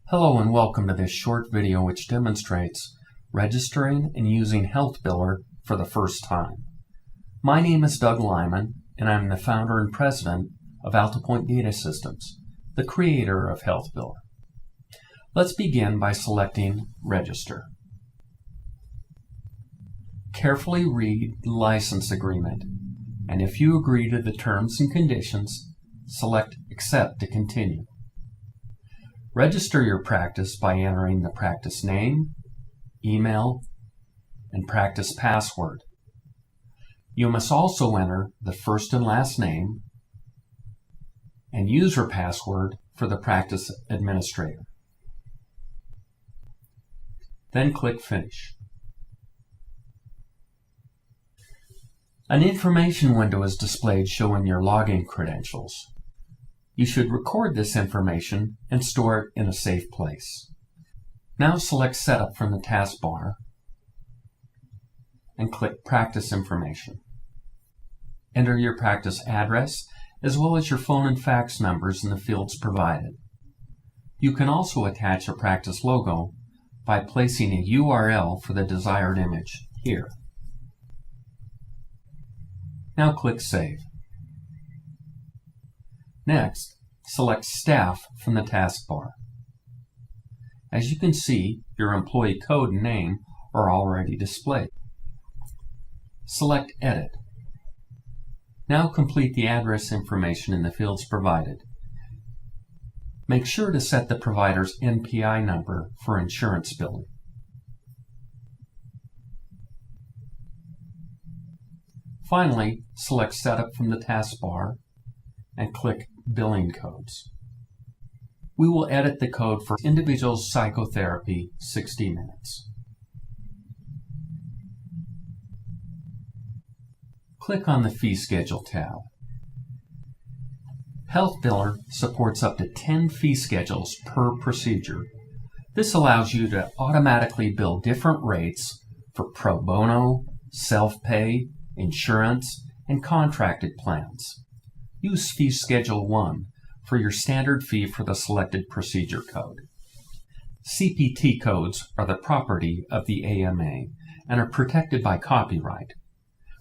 Hello and welcome to this short video which demonstrates registering and using HealthBiller for the first time. My name is Doug Lyman and I'm the founder and president of AltaPoint Data Systems, the creator of HealthBiller. Let's begin by selecting Register. Carefully read the license agreement, and if you agree to the terms and conditions, select Accept to continue. Register your practice by entering the practice name, email, and practice password. You must also enter the first and last name and user password for the practice administrator. Then click Finish. An information window is displayed showing your login credentials. You should record this information and store it in a safe place. Now select Setup from the taskbar and click Practice Information. Enter your practice address as well as your phone and fax numbers in the fields provided. You can also attach a practice logo by placing a URL for the desired image here. Now click Save. Next, select Staff from the taskbar. As you can see, your employee code and name are already displayed. Select Edit. Now complete the address information in the fields provided. Make sure to set the provider's NPI number for insurance billing. Finally, select Setup from the taskbar and click Billing Codes. We will edit the code for individual psychotherapy 60 minutes. Click on the Fee Schedule tab. HealthBiller supports up to 10 fee schedules per procedure. This allows you to automatically bill different rates for pro bono, self-pay, insurance, and contracted plans. Use Fee Schedule 1 for your standard fee for the selected procedure code. CPT codes are the property of the AMA and are protected by copyright.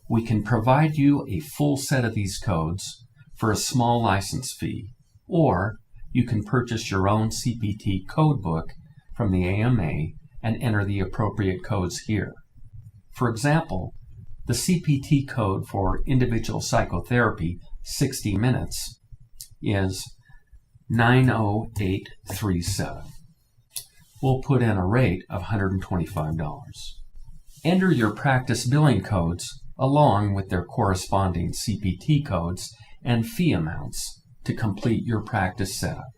We can provide you a full set of these codes for a small license fee, or you can purchase your own CPT code book from the AMA and enter the appropriate codes here. For example, the CPT code for individual psychotherapy 60 minutes is 90837. We'll put in a rate of $125. Enter your practice billing codes along with their corresponding CPT codes and fee amounts to complete your practice setup.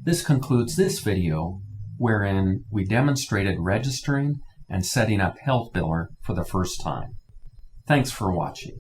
This concludes this video wherein we demonstrated registering and setting up HealthBiller for the first time. Thanks for watching.